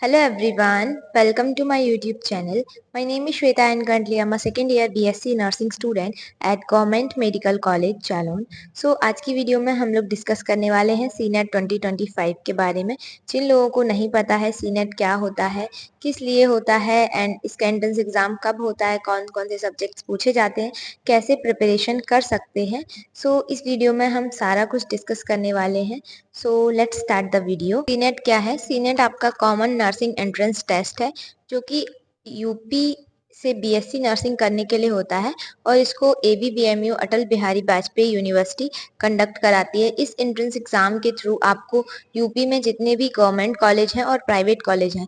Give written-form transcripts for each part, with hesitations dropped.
Hello everyone, welcome to my YouTube channel. My name is Shweta and currently I'm a second year BSc Nursing student at Government Medical College Jalaun. आज की video में हम लोग discuss करने वाले हैं senate 2025 के बारे में. जिन लोगों को नहीं पता है सीनेट क्या होता है, किस लिए होता है एंड इसका एंट्रेंस एग्जाम कब होता है, कौन कौन से सब्जेक्ट्स पूछे जाते हैं, कैसे प्रिपरेशन कर सकते हैं. इस वीडियो में हम सारा कुछ डिस्कस करने वाले हैं. Let's start the video. Senate क्या है? सीनेट आपका कॉमन नर्सिंग एंट्रेंस टेस्ट है जो कि यूपी से बीएससी नर्सिंग करने के लिए होता है और इसको एबीबीएमयू अटल बिहारी वाजपेयी यूनिवर्सिटी कंडक्ट कराती है. इस एंट्रेंस एग्जाम के थ्रू आपको यूपी में जितने भी गवर्नमेंट कॉलेज हैं और प्राइवेट कॉलेज हैं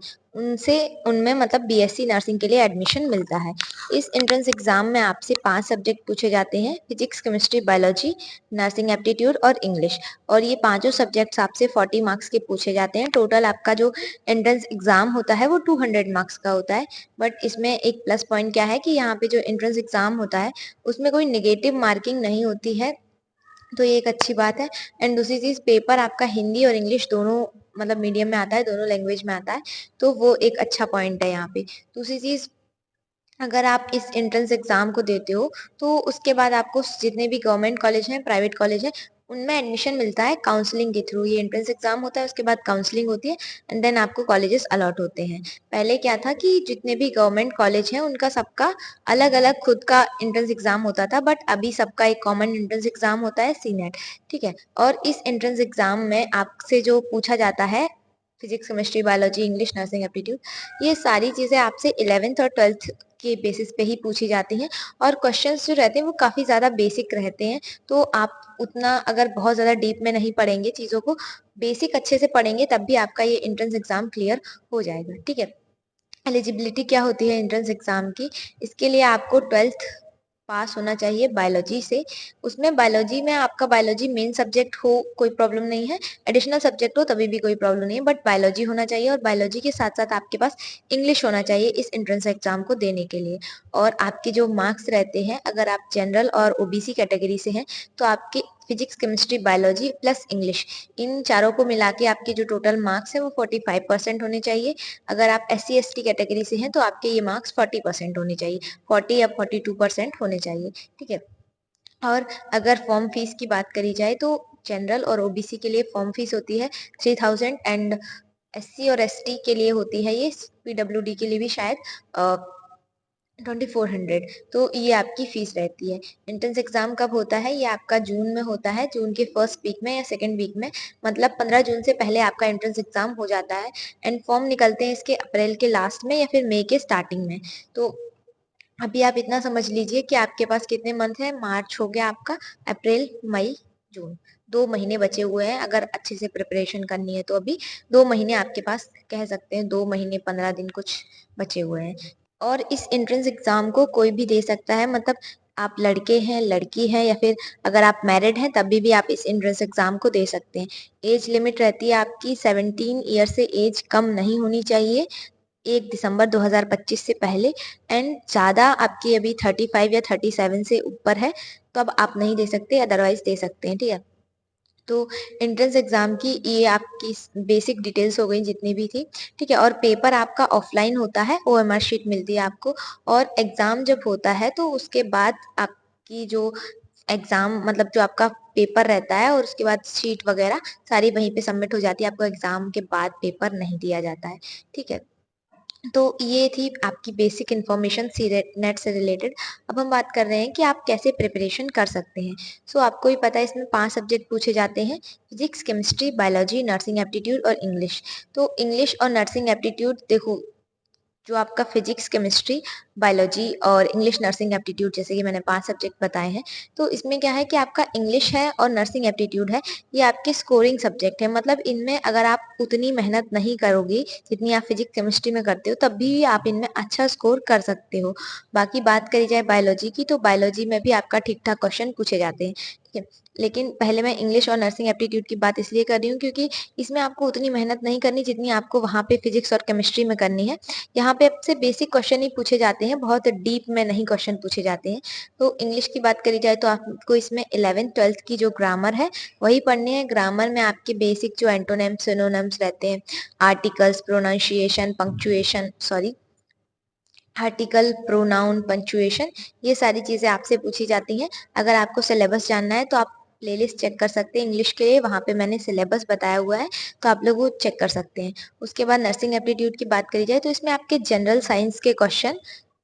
उनमें मतलब बीएससी नर्सिंग के लिए एडमिशन मिलता है. इस एंट्रेंस एग्जाम में आपसे 5 सब्जेक्ट पूछे जाते हैं: physics, chemistry, biology, nursing aptitude और इंग्लिश. और ये पांचों सब्जेक्ट्स आपसे 40 मार्क्स के पूछे जाते हैं. टोटल आपका जो एंट्रेंस एग्जाम होता है वो 200 मार्क्स का होता है. बट इसमें एक प्लस पॉइंट क्या है कि यहाँ पे जो एंट्रेंस एग्जाम होता है उसमें कोई नेगेटिव मार्किंग नहीं होती है, तो ये एक अच्छी बात है. एंड दूसरी चीज, पेपर आपका हिंदी और इंग्लिश दोनों मतलब मीडियम में आता है, दोनों लैंग्वेज में आता है, तो वो एक अच्छा पॉइंट है यहाँ पे. दूसरी चीज, अगर आप इस एंट्रेंस एग्जाम को देते हो तो उसके बाद आपको जितने भी गवर्नमेंट कॉलेज हैं, प्राइवेट कॉलेज हैं, उनमें एडमिशन मिलता है काउंसलिंग के थ्रू. ये एंट्रेंस एग्जाम होता है, उसके बाद काउंसलिंग होती है एंड देन आपको कॉलेजेस अलॉट होते हैं. पहले क्या था कि जितने भी गवर्नमेंट कॉलेज हैं उनका सबका अलग अलग खुद का एंट्रेंस एग्जाम होता था, बट अभी सबका एक कॉमन एंट्रेंस एग्जाम होता है, सीनेट. ठीक है. और इस एंट्रेंस एग्जाम में आपसे जो पूछा जाता है, physics, chemistry, biology, English, nursing aptitude, ये सारी चीजें आपसे 11th और 12th के बेसिस पे ही पूछी जाती हैं. और क्वेश्चंस जो रहते हैं वो काफी ज्यादा बेसिक रहते हैं, तो आप उतना अगर बहुत ज्यादा डीप में नहीं पढ़ेंगे चीजों को, बेसिक अच्छे से पढ़ेंगे तब भी आपका ये एंट्रेंस एग्जाम क्लियर हो जाएगा. ठीक है. एलिजिबिलिटी क्या होती है एंट्रेंस एग्जाम की? इसके लिए आपको 12th पास होना चाहिए बायोलॉजी से. उसमें बायोलॉजी में आपका बायोलॉजी मेन सब्जेक्ट हो कोई प्रॉब्लम नहीं है, एडिशनल सब्जेक्ट हो तभी भी कोई प्रॉब्लम नहीं है, बट बायोलॉजी होना चाहिए. और बायोलॉजी के साथ साथ आपके पास इंग्लिश होना चाहिए इस एंट्रेंस एग्जाम को देने के लिए. और आपके जो मार्क्स रहते हैं, अगर आप जनरल और ओबीसी कैटेगरी से हैं तो आपके physics, chemistry, biology plus English, इन चारों को मिला के आपके जो टोटल मार्क्स है वो 45% होने चाहिए. अगर आप SC ST कैटेगरी से हैं तो आपके ये मार्क्स 40% होने चाहिए, 40 या 42% होने चाहिए. ठीक है. और अगर फॉर्म फीस की बात करी जाए तो जनरल और ओबीसी के लिए फॉर्म फीस होती है 3000 एंड SC और ST के लिए होती है ये, PWD के लिए भी शायद 2400. तो ये आपकी फीस रहती है. एंट्रेंस एग्जाम कब होता है? ये आपका जून में होता है, जून के फर्स्ट वीक में या सेकेंड वीक में, मतलब 15 जून से पहले आपका एंट्रेंस एग्जाम हो जाता है. एंड फॉर्म निकलते हैं इसके अप्रैल के लास्ट में या फिर मई के स्टार्टिंग में. तो अभी आप इतना समझ लीजिए कि आपके पास कितने मंथ है. मार्च हो गया आपका, अप्रैल, मई, जून, 2 महीने बचे हुए हैं. अगर अच्छे से प्रिपरेशन करनी है तो अभी 2 महीने आपके पास, कह सकते हैं 2 महीने 15 दिन कुछ बचे हुए हैं. और इस एंट्रेंस एग्जाम को कोई भी दे सकता है, मतलब आप लड़के हैं, लड़की हैं, या फिर अगर आप मैरिड हैं तभी भी आप इस एंट्रेंस एग्जाम को दे सकते हैं. एज लिमिट रहती है आपकी 17 ईयर से एज कम नहीं होनी चाहिए 1 दिसंबर 2025 से पहले. एंड ज्यादा आपकी अभी 35 या 37 से ऊपर है तो अब आप नहीं दे सकते, अदरवाइज दे सकते हैं. ठीक है. तो एंट्रेंस एग्जाम की ये आपकी बेसिक डिटेल्स हो गई जितनी भी थी. ठीक है. और पेपर आपका ऑफलाइन होता है, OMR शीट मिलती है आपको. और एग्जाम जब होता है तो उसके बाद आपकी जो एग्जाम मतलब जो आपका पेपर रहता है और उसके बाद शीट वगैरह सारी वहीं पे सबमिट हो जाती है. आपको एग्जाम के बाद पेपर नहीं दिया जाता है. ठीक है. तो ये थी आपकी बेसिक इन्फॉर्मेशन सी नेट से रिलेटेड. अब हम बात कर रहे हैं कि आप कैसे प्रिपरेशन कर सकते हैं. आपको ही पता है इसमें 5 सब्जेक्ट पूछे जाते हैं: physics, chemistry, biology, nursing aptitude और इंग्लिश. तो इंग्लिश और नर्सिंग एप्टीट्यूड देखो, जो आपका फिजिक्स, केमिस्ट्री, बायोलॉजी और इंग्लिश, नर्सिंग एप्टीट्यूड, जैसे कि मैंने 5 सब्जेक्ट बताए हैं, तो इसमें क्या है कि आपका इंग्लिश है और नर्सिंग एप्टीट्यूड है, ये आपके स्कोरिंग सब्जेक्ट है. मतलब इनमें अगर आप उतनी मेहनत नहीं करोगे जितनी आप फिजिक्स, केमिस्ट्री में करते हो, तब भी आप इनमें अच्छा स्कोर कर सकते हो. बाकी बात करी जाए बायोलॉजी की, तो बायोलॉजी में भी आपका ठीक ठाक क्वेश्चन पूछे जाते हैं. ठीक है. लेकिन पहले मैं इंग्लिश और नर्सिंग एप्टीट्यूड की बात इसलिए कर रही हूँ क्योंकि इसमें आपको उतनी मेहनत नहीं करनी जितनी आपको वहां पे फिजिक्स और केमिस्ट्री में करनी है. यहाँ पे आपसे बेसिक क्वेश्चन ही पूछे जाते हैं, बहुत डीप में नहीं क्वेश्चन पूछे जाते हैं। तो इंग्लिश की बात करी जाए तो आपको इसमें 11th-12th की जो ग्रामर है वही पढ़नी है। ग्रामर में आपके बेसिक जो एंटोनिम्स सिनोनिम्स रहते हैं, articles, pronunciation, punctuation, sorry article, pronoun, punctuation, ये सारी चीजें आपसे पूछी जाती हैं। अगर आपको सिलेबस जानना है तो आप प्लेलिस्ट चेक कर सकते हैं इंग्लिश के लिए, वहां पे मैंने सिलेबस बताया हुआ है, तो आप लोग वो चेक कर सकते हैं। उसके बाद नर्सिंग एप्टीट्यूड की बात करी जाए तो इसमें आपके जनरल साइंस के क्वेश्चन,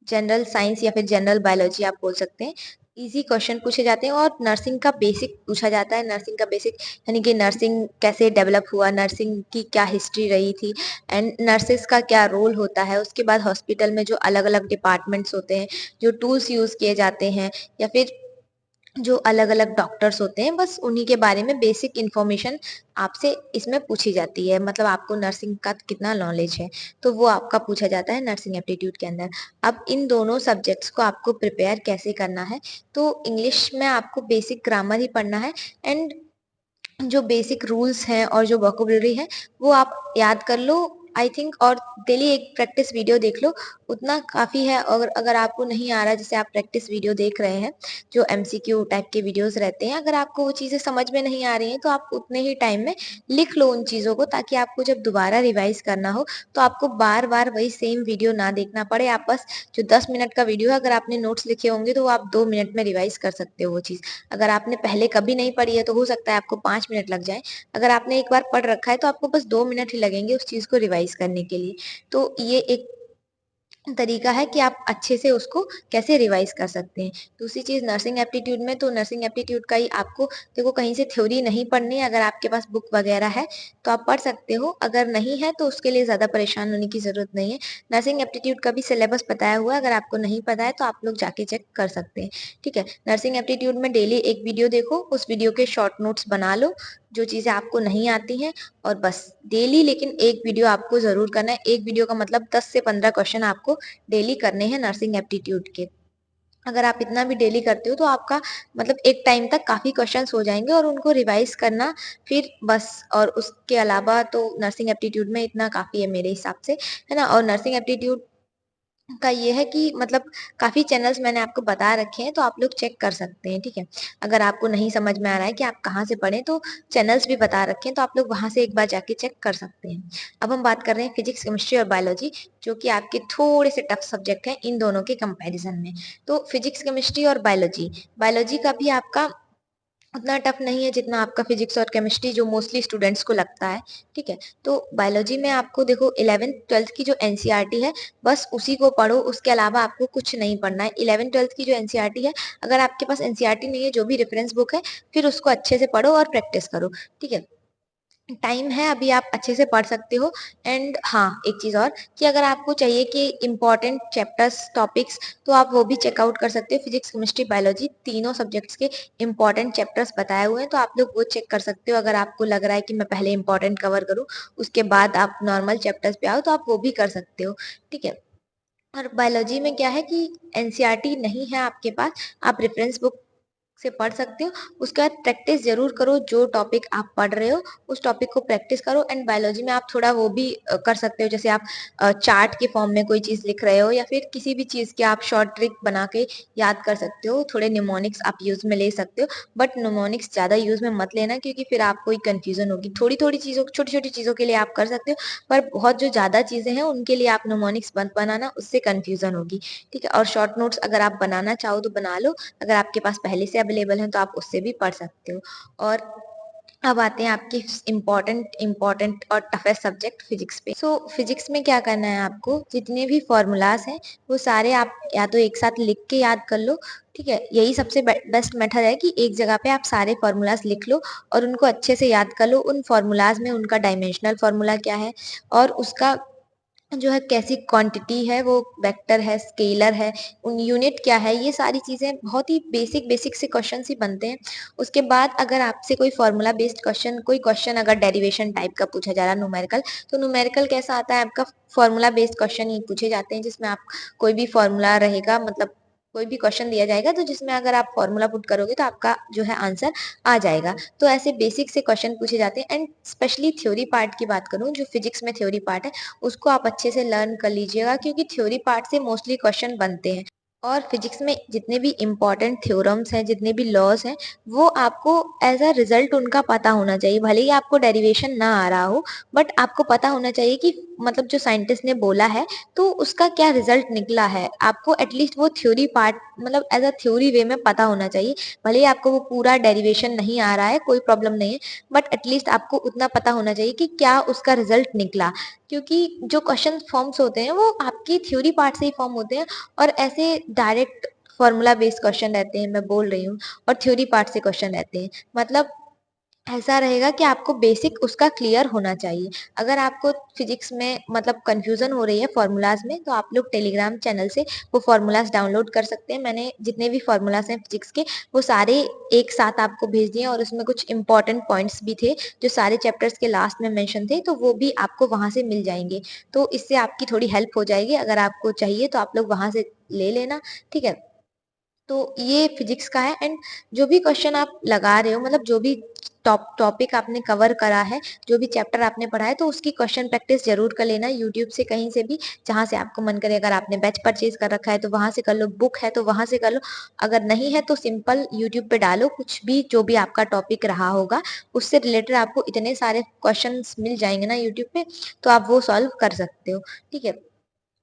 जनरल साइंस या फिर जनरल बायोलॉजी आप बोल सकते हैं, इजी क्वेश्चन पूछे जाते हैं और नर्सिंग का बेसिक पूछा जाता है। नर्सिंग का बेसिक यानी कि नर्सिंग कैसे डेवलप हुआ, नर्सिंग की क्या हिस्ट्री रही थी एंड नर्सेस का क्या रोल होता है। उसके बाद हॉस्पिटल में जो अलग अलग डिपार्टमेंट्स होते हैं, जो टूल्स यूज किए जाते हैं, या फिर जो अलग अलग डॉक्टर्स होते हैं, बस उन्हीं के बारे में बेसिक इंफॉर्मेशन आपसे इसमें पूछी जाती है। मतलब आपको नर्सिंग का कितना नॉलेज है, तो वो आपका पूछा जाता है नर्सिंग एप्टीट्यूड के अंदर। अब इन दोनों सब्जेक्ट्स को आपको प्रिपेयर कैसे करना है, तो इंग्लिश में आपको बेसिक ग्रामर ही पढ़ना है एंड जो बेसिक रूल्स हैं और जो वोकेबलरी है वो आप याद कर लो आई थिंक, और डेली एक प्रैक्टिस वीडियो देख लो, उतना काफी है। अगर अगर आपको नहीं आ रहा, जैसे आप प्रैक्टिस वीडियो देख रहे हैं जो एमसीक्यू टाइप के वीडियोस रहते हैं, अगर आपको वो चीजें समझ में नहीं आ रही हैं तो आप उतने ही टाइम में लिख लो उन चीजों को, ताकि आपको जब दोबारा रिवाइज करना हो तो आपको बार बार वही सेम वीडियो ना देखना पड़े। आप बस जो 10 मिनट का वीडियो है, अगर आपने नोट्स लिखे होंगे तो आप 2 मिनट में रिवाइज कर सकते हो वो चीज। अगर आपने पहले कभी नहीं पढ़ी है तो हो सकता है आपको 5 मिनट लग जाए। अगर आपने एक बार पढ़ रखा है तो आपको बस 2 मिनट ही लगेंगे उस चीज को रिवाइज करने के लिए। तो ये एक तरीका है कि आप अच्छे से उसको कैसे रिवाइज कर सकते हैं। दूसरी चीज नर्सिंग एप्टीट्यूड में, तो नर्सिंग एप्टीट्यूड का ही आपको देखो कहीं से थ्योरी नहीं पढ़नी है। अगर आपके पास बुक वगैरह है तो आप पढ़ सकते हो, अगर नहीं है तो उसके लिए ज्यादा परेशान होने की जरूरत नहीं है। नर्सिंग एप्टीट्यूड का भी सिलेबस बताया हुआ है, अगर आपको नहीं पता है तो आप लोग जाके चेक कर सकते हैं। ठीक है, नर्सिंग एप्टीट्यूड में डेली एक वीडियो देखो, उस वीडियो के शॉर्ट नोट्स बना लो जो चीजें आपको नहीं आती हैं, और बस डेली लेकिन एक वीडियो आपको जरूर करना है। एक वीडियो का मतलब 10 से 15 क्वेश्चन आपको डेली करने हैं नर्सिंग एप्टीट्यूड के। अगर आप इतना भी डेली करते हो तो आपका मतलब एक टाइम तक काफी क्वेश्चंस हो जाएंगे और उनको रिवाइज करना फिर बस। और उसके अलावा तो नर्सिंग एप्टीट्यूड में इतना काफी है मेरे हिसाब से, है ना। और नर्सिंग एप्टीट्यूड का ये है कि मतलब काफी चैनल्स मैंने आपको बता रखे हैं, तो आप लोग चेक कर सकते हैं। ठीक है, अगर आपको नहीं समझ में आ रहा है कि आप कहाँ से पढ़ें तो चैनल्स भी बता रखे हैं, तो आप लोग वहां से एक बार जाके चेक कर सकते हैं। अब हम बात कर रहे हैं फिजिक्स, केमिस्ट्री और बायोलॉजी, जो कि आपके थोड़े से टफ सब्जेक्ट हैं इन दोनों के कंपैरिजन में। तो फिजिक्स, केमिस्ट्री और बायोलॉजी, बायोलॉजी का भी आपका उतना टफ नहीं है जितना आपका फिजिक्स और केमिस्ट्री जो मोस्टली स्टूडेंट्स को लगता है। ठीक है, तो बायोलॉजी में आपको देखो 11th-12th की जो एनसीईआरटी है बस उसी को पढ़ो, उसके अलावा आपको कुछ नहीं पढ़ना है। 11th-12th की जो एनसीईआरटी है, अगर आपके पास एनसीईआरटी नहीं है, जो भी रेफरेंस बुक है, फिर उसको अच्छे से पढ़ो और प्रैक्टिस करो। ठीक है, टाइम है अभी, आप अच्छे से पढ़ सकते हो। एंड हाँ, एक चीज और कि अगर आपको चाहिए कि इम्पोर्टेंट चैप्टर्स, टॉपिक्स, तो आप वो भी चेकआउट कर सकते हो। फिजिक्स, केमिस्ट्री, बायोलॉजी तीनों सब्जेक्ट्स के इम्पोर्टेंट चैप्टर्स बताए हुए हैं, तो आप लोग वो चेक कर सकते हो। अगर आपको लग रहा है कि मैं पहले इम्पोर्टेंट कवर करूँ, उसके बाद आप नॉर्मल चैप्टर्स पे आओ, तो आप वो भी कर सकते हो। ठीक है, और बायोलॉजी में क्या है कि एनसीईआरटी नहीं है आपके पास, आप रेफरेंस बुक से पढ़ सकते हो। उसके बाद प्रैक्टिस जरूर करो, जो टॉपिक आप पढ़ रहे हो उस टॉपिक को प्रैक्टिस करो। एंड बायोलॉजी में आप थोड़ा वो भी कर सकते हो, जैसे आप चार्ट के फॉर्म में कोई चीज लिख रहे हो या फिर किसी भी चीज के आप शॉर्ट ट्रिक बना के याद कर सकते हो। थोड़े निमोनिक्स आप यूज में ले सकते हो, बट निमोनिक्स ज्यादा यूज में मत लेना, क्योंकि फिर आपको ही कंफ्यूजन होगी। थोड़ी थोड़ी चीजों, छोटी छोटी चीजों के लिए आप कर सकते हो, पर बहुत जो ज्यादा चीजें हैं उनके लिए आप निमोनिक्स मत बनाना, उससे कंफ्यूजन होगी। ठीक है, और शॉर्ट नोट्स अगर आप बनाना चाहो तो बना लो, अगर आपके पास पहले से अवेलेबल है तो आप उससे भी पढ़ सकते हो। और अब आते हैं आपकी इम्पोर्टेंट और टफेस्ट सब्जेक्ट फिजिक्स पे। सो फिजिक्स में क्या करना है, आपको जितने भी फॉर्मूलाज हैं वो सारे आप या तो एक साथ लिख के याद कर लो। ठीक है, यही सबसे बेस्ट मेथड है कि एक जगह पे आप सारे फॉर्मूलाज लिख लो और उनको अच्छे से याद कर लो। उन फॉर्मूलाज में उनका डायमेंशनल फॉर्मूला क्या है, और उसका जो है कैसी क्वांटिटी है, वो वेक्टर है, स्केलर है, उन यूनिट क्या है, ये सारी चीजें बहुत ही बेसिक बेसिक से क्वेश्चन ही बनते हैं। उसके बाद अगर आपसे कोई फॉर्मूला बेस्ड क्वेश्चन, कोई क्वेश्चन अगर डेरिवेशन टाइप का पूछा जा रहा है, न्यूमेरिकल, तो न्यूमेरिकल कैसा आता है आपका, फॉर्मूला बेस्ड क्वेश्चन ही पूछे जाते हैं, जिसमें आप कोई भी फॉर्मूला रहेगा, मतलब कोई भी क्वेश्चन दिया जाएगा तो जिसमें अगर आप फॉर्मूला पुट करोगे तो आपका जो है आंसर आ जाएगा। तो ऐसे बेसिक से क्वेश्चन पूछे जाते हैं। एंड स्पेशली थ्योरी पार्ट की बात करूं, जो फिजिक्स में थ्योरी पार्ट है उसको आप अच्छे से लर्न कर लीजिएगा, क्योंकि थ्योरी पार्ट से मोस्टली क्वेश्चन बनते हैं। और फिजिक्स में जितने भी इम्पोर्टेंट थ्योरम्स हैं, जितने भी लॉज हैं, वो आपको एज अ रिजल्ट उनका पता होना चाहिए। भले ही आपको डेरिवेशन ना आ रहा हो, बट आपको पता होना चाहिए कि मतलब जो साइंटिस्ट ने बोला है तो उसका क्या रिजल्ट निकला है। आपको एटलीस्ट वो थ्योरी पार्ट मतलब एज अ थ्योरी वे में पता होना चाहिए। भले ही आपको वो पूरा डेरिवेशन नहीं आ रहा है, कोई प्रॉब्लम नहीं है, बट एटलीस्ट आपको उतना पता होना चाहिए कि क्या उसका रिजल्ट निकला। क्योंकि जो क्वेश्चन फॉर्म्स होते हैं वो आपकी थ्योरी पार्ट से ही फॉर्म होते हैं, और ऐसे डायरेक्ट फॉर्मूला बेस्ड क्वेश्चन रहते हैं, मैं बोल रही हूँ, और थ्योरी पार्ट से क्वेश्चन रहते हैं। मतलब ऐसा रहेगा कि आपको बेसिक उसका क्लियर होना चाहिए। अगर आपको फिजिक्स में मतलब कंफ्यूजन हो रही है फॉर्मूलाज में, तो आप लोग टेलीग्राम चैनल से वो फॉर्मूलाज डाउनलोड कर सकते हैं। मैंने जितने भी फॉर्मूलाज हैं फिजिक्स के वो सारे एक साथ आपको भेज दिए, और उसमें कुछ इंपॉर्टेंट पॉइंट्स भी थे जो सारे चैप्टर्स के लास्ट में मेंशन थे, तो वो भी आपको वहां से मिल जाएंगे। तो इससे आपकी थोड़ी हेल्प हो जाएगी। अगर आपको चाहिए तो आप लोग वहां से ले लेना, ठीक है। तो ये फिजिक्स का है। एंड जो भी क्वेश्चन आप लगा रहे हो, मतलब जो भी टॉपिक आपने कवर करा है, जो भी चैप्टर आपने पढ़ा है, तो उसकी क्वेश्चन प्रैक्टिस जरूर कर लेना यूट्यूब से, कहीं से भी जहां से आपको मन करे। अगर आपने बैच परचेज कर रखा है तो वहां से कर लो, बुक है तो वहां से कर लो, अगर नहीं है तो सिंपल यूट्यूब पे डालो कुछ भी, जो भी आपका टॉपिक रहा होगा उससे रिलेटेड आपको इतने सारे क्वेश्चन मिल जाएंगे ना यूट्यूब पे, तो आप वो सॉल्व कर सकते हो, ठीक है।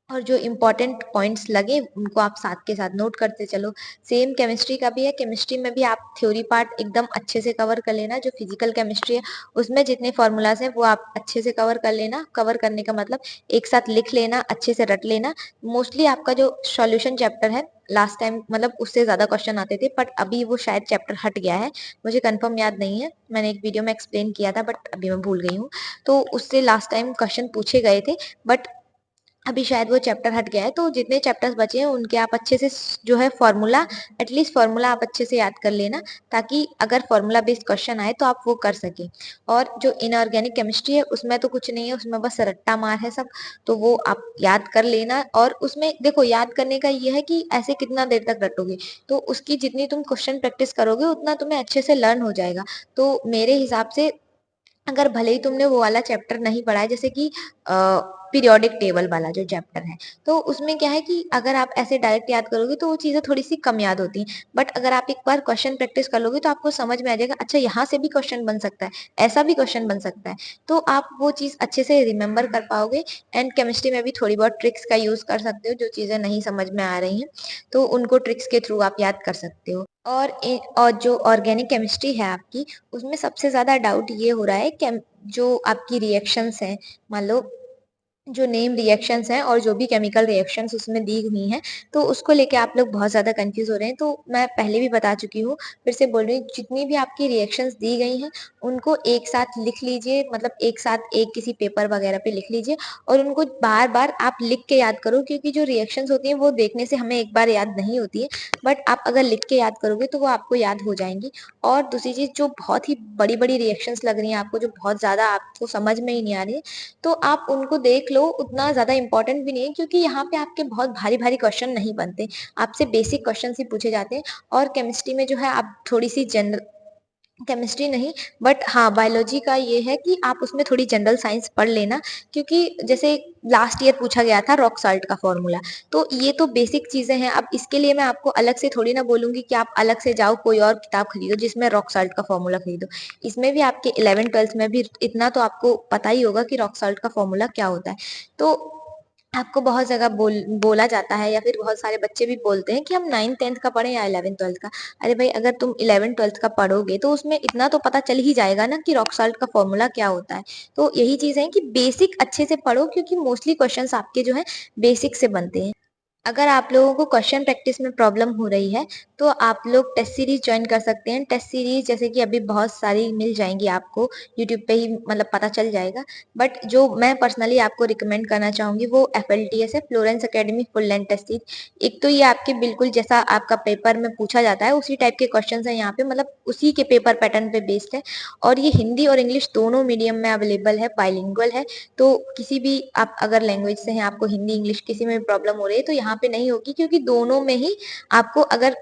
और जो इम्पोर्टेंट पॉइंट्स लगे उनको आप साथ के साथ नोट करते चलो। सेम केमिस्ट्री का भी है, केमिस्ट्री में भी आप थ्योरी पार्ट एकदम अच्छे से कवर कर लेना। जो फिजिकल केमिस्ट्री है उसमें जितने फॉर्मूलाज हैं वो आप अच्छे से कवर कर लेना। कवर करने का मतलब एक साथ लिख लेना, अच्छे से रट लेना। मोस्टली आपका जो सॉल्यूशन चैप्टर है, लास्ट टाइम मतलब उससे ज्यादा क्वेश्चन आते थे, बट अभी वो शायद चैप्टर हट गया है, मुझे कंफर्म याद नहीं है, मैंने एक वीडियो में एक्सप्लेन किया था बट अभी मैं भूल गई हूँ। तो उससे लास्ट टाइम क्वेश्चन पूछे गए थे, बट अभी शायद वो चैप्टर हट गया है। तो जितने चैप्टर्स बचे हैं उनके आप अच्छे से जो है फॉर्मूला, एटलीस्ट फॉर्मूला आप अच्छे से याद कर लेना, ताकि अगर फॉर्मूला बेस्ड क्वेश्चन आए तो आप वो कर सकें। और जो इनऑर्गेनिक केमिस्ट्री है उसमें तो कुछ नहीं है, उसमें बस रट्टा मार है सब, तो वो आप याद कर लेना। और उसमें देखो, याद करने का ये है कि ऐसे कितना देर तक रटोगे, तो उसकी जितनी तुम क्वेश्चन प्रैक्टिस करोगे उतना तुम्हें अच्छे से लर्न हो जाएगा। तो मेरे हिसाब से अगर भले ही तुमने वो वाला चैप्टर नहीं पढ़ा है, जैसे कि पीरियोडिक टेबल वाला जो चैप्टर है, तो उसमें क्या है कि अगर आप ऐसे डायरेक्ट याद करोगे तो वो चीजें थोड़ी सी कम याद होती हैं। बट अगर आप एक बार क्वेश्चन प्रैक्टिस कर लोगे तो आपको समझ में आ जाएगा, अच्छा यहाँ से भी क्वेश्चन बन सकता है, ऐसा भी क्वेश्चन बन सकता है, तो आप वो चीज अच्छे से रिमेम्बर कर पाओगे। एंड केमिस्ट्री में भी थोड़ी बहुत ट्रिक्स का यूज कर सकते हो, जो चीजें नहीं समझ में आ रही हैं तो उनको ट्रिक्स के थ्रू आप याद कर सकते हो। और जो ऑर्गेनिक केमिस्ट्री है आपकी, उसमें सबसे ज्यादा डाउट ये हो रहा है कि जो आपकी रिएक्शंस हैं, मान लो जो नेम रिएक्शंस हैं और जो भी केमिकल रिएक्शंस उसमें दी हुई हैं, तो उसको लेके आप लोग बहुत ज़्यादा कंफ्यूज हो रहे हैं। तो मैं पहले भी बता चुकी हूँ, फिर से बोल रही हूँ, जितनी भी आपकी रिएक्शंस दी गई हैं उनको एक साथ लिख लीजिए, मतलब एक साथ एक किसी पेपर वगैरह पे लिख लीजिए, और उनको बार बार आप लिख के याद करो, क्योंकि जो रिएक्शंस होती हैं वो देखने से हमें एक बार याद नहीं होती है, बट आप अगर लिख के याद करोगे तो वो आपको याद हो जाएंगी। और दूसरी चीज, जो बहुत ही बड़ी बड़ी रिएक्शंस लग रही हैं आपको, जो बहुत ज्यादा आपको समझ में ही नहीं आ रही है, तो आप उनको देख लो, उतना ज्यादा इंपॉर्टेंट भी नहीं है, क्योंकि यहाँ पे आपके बहुत भारी भारी क्वेश्चन नहीं बनते, आपसे बेसिक क्वेश्चन ही पूछे जाते हैं। और केमिस्ट्री में जो है आप थोड़ी सी जनरल, केमिस्ट्री नहीं बट हाँ बायोलॉजी का ये है कि आप उसमें थोड़ी जनरल साइंस पढ़ लेना, क्योंकि जैसे लास्ट ईयर पूछा गया था रॉक साल्ट का फॉर्मूला, तो ये तो बेसिक चीजें हैं। अब इसके लिए मैं आपको अलग से थोड़ी ना बोलूंगी कि आप अलग से जाओ कोई और किताब खरीदो जिसमें रॉक साल्ट का फॉर्मूला खरीदो। इसमें भी आपके 11th 12th में भी इतना तो आपको पता ही होगा कि रॉक साल्ट का फॉर्मूला क्या होता है। तो आपको बहुत जगह बोला जाता है, या फिर बहुत सारे बच्चे भी बोलते हैं कि हम 9th 10th का पढ़े या 11th 12th का। अरे भाई, अगर तुम 11th 12th का पढ़ोगे तो उसमें इतना तो पता चल ही जाएगा ना कि रॉक साल्ट का फॉर्मूला क्या होता है। तो यही चीज है कि बेसिक अच्छे से पढ़ो, क्योंकि मोस्टली क्वेश्चंस आपके जो है बेसिक से बनते हैं। अगर आप लोगों को क्वेश्चन प्रैक्टिस में प्रॉब्लम हो रही है तो आप लोग टेस्ट सीरीज ज्वाइन कर सकते हैं। टेस्ट सीरीज जैसे कि अभी बहुत सारी मिल जाएंगी आपको, यूट्यूब पे ही मतलब पता चल जाएगा। बट जो मैं पर्सनली आपको रिकमेंड करना चाहूंगी वो FLTS है, Florence academy full length test series. एक तो ये आपके बिल्कुल जैसा आपका पेपर में पूछा जाता है उसी टाइप के क्वेश्चन है यहाँ पे, मतलब उसी के पेपर पैटर्न पे बेस्ड है। और ये हिंदी और इंग्लिश दोनों मीडियम में अवेलेबल है, बाइलिंगुअल है। तो किसी भी आप अगर लैंग्वेज से हैं, आपको हिंदी इंग्लिश किसी में भी प्रॉब्लम हो रही है तो यहाँ यहाँ पे नहीं होगी, क्योंकि दोनों में ही आपको, अगर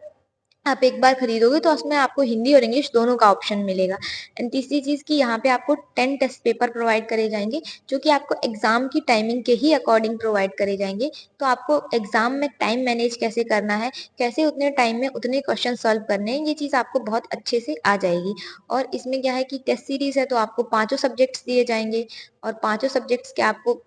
आप एक बार खरीदोगे तो उसमें आपको हिंदी और इंग्लिश दोनों का ऑप्शन मिलेगा। एंड तीसरी चीज कि यहाँ पे आपको 10 टेस्ट पेपर प्रोवाइड करे जाएंगे, जो कि आपको एग्जाम की टाइमिंग के ही अकॉर्डिंग प्रोवाइड करे जाएंगे। तो आपको एग्जाम में टाइम मैनेज कैसे करना है, कैसे उतने टाइम में उतने क्वेश्चन सॉल्व करने हैं, ये चीज आपको बहुत अच्छे से आ जाएगी। और इसमें क्या है कि टेस्ट सीरीज है, तो आपको पांचों सब्जेक्ट्स दिए जाएंगे, और पांचों सब्जेक्ट्स के आपको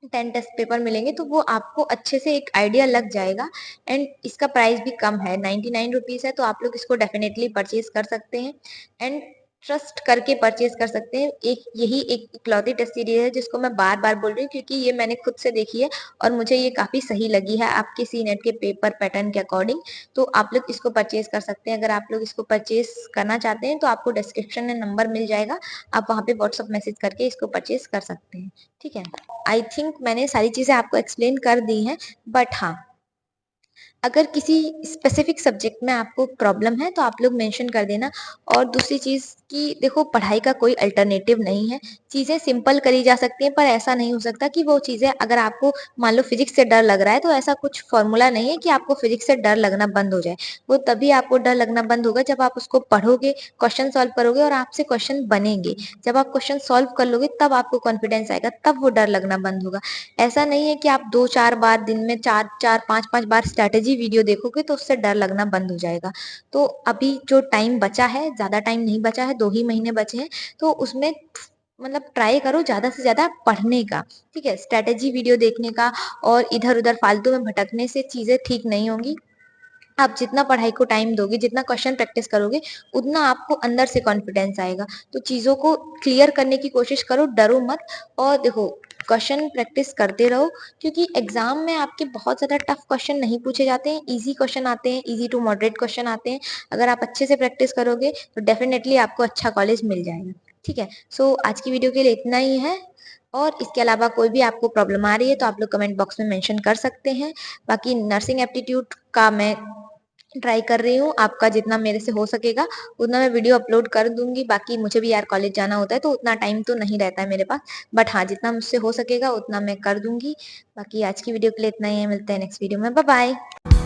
10 टेस्ट पेपर मिलेंगे, तो वो आपको अच्छे से एक आइडिया लग जाएगा। एंड इसका प्राइस भी कम है, 99 रुपीज है, तो आप लोग इसको डेफिनेटली परचेज कर सकते हैं एंड ट्रस्ट करके परचेज कर सकते हैं। एक यही एक इकलौती टेस्ट सीरीज है जिसको मैं बार बार बोल रही हूँ, क्योंकि ये मैंने खुद से देखी है और मुझे ये काफी सही लगी है आपके सी नेट के पेपर पैटर्न के अकॉर्डिंग। तो आप लोग इसको परचेज कर सकते हैं। अगर आप लोग इसको परचेज करना चाहते हैं तो आपको डिस्क्रिप्शन में नंबर मिल जाएगा, आप वहां पे व्हाट्सअप मैसेज करके इसको परचेज कर सकते हैं। ठीक है, आई थिंक मैंने सारी चीजें आपको एक्सप्लेन कर दी हैं, बट हाँ, अगर किसी स्पेसिफिक सब्जेक्ट में आपको प्रॉब्लम है तो आप लोग मेंशन कर देना। और दूसरी चीज कि देखो, पढ़ाई का कोई अल्टरनेटिव नहीं है, चीजें सिंपल करी जा सकती हैं, पर ऐसा नहीं हो सकता कि वो चीजें, अगर आपको मान लो फिजिक्स से डर लग रहा है, तो ऐसा कुछ फॉर्मूला नहीं है कि आपको फिजिक्स से डर लगना बंद हो जाए। वो तभी आपको डर लगना बंद होगा जब आप उसको पढ़ोगे, क्वेश्चन सॉल्व करोगे और आपसे क्वेश्चन बनेंगे। जब आप क्वेश्चन सॉल्व कर लोगे तब आपको कॉन्फिडेंस आएगा, तब वो डर लगना बंद होगा। ऐसा नहीं है कि आप 2-4 बार दिन में 4-4 5-5 बार स्ट्रेटेजी वीडियो देखोगे तो उससे डर लगना बंद हो जाएगा। तो अभी जो टाइम बचा है, ज्यादा टाइम नहीं बचा है, 2 ही महीने बचे हैं, तो उसमें मतलब ट्राई करो ज्यादा से ज्यादा पढ़ने का। ठीक है, स्ट्रेटेजी वीडियो देखने का और इधर उधर फालतू में भटकने से चीजें ठीक नहीं होंगी। आप जितना पढ़ाई को टाइम दोगे, जितना क्वेश्चन प्रैक्टिस करोगे, उतना आपको अंदर से कॉन्फिडेंस आएगा। तो चीजों को क्लियर करने की कोशिश करो, डरो मत। और देखो, क्वेश्चन प्रैक्टिस करते रहो, क्योंकि एग्जाम में आपके बहुत ज्यादा टफ क्वेश्चन नहीं पूछे जाते हैं, इजी क्वेश्चन आते हैं, इजी टू मॉडरेट क्वेश्चन आते हैं। अगर आप अच्छे से प्रैक्टिस करोगे तो डेफिनेटली आपको अच्छा कॉलेज मिल जाएगा। ठीक है, सो आज की वीडियो के लिए इतना ही है। और इसके अलावा कोई भी आपको प्रॉब्लम आ रही है तो आप लोग कमेंट बॉक्स में मेंशन कर सकते हैं। बाकी नर्सिंग एप्टीट्यूड का मैं ट्राई कर रही हूँ, आपका जितना मेरे से हो सकेगा उतना मैं वीडियो अपलोड कर दूंगी। बाकी मुझे भी यार कॉलेज जाना होता है, तो उतना टाइम तो नहीं रहता है मेरे पास, बट हाँ, जितना मुझसे हो सकेगा उतना मैं कर दूंगी। बाकी आज की वीडियो के लिए इतना ही है, मिलते हैं नेक्स्ट वीडियो में, बाय बाय।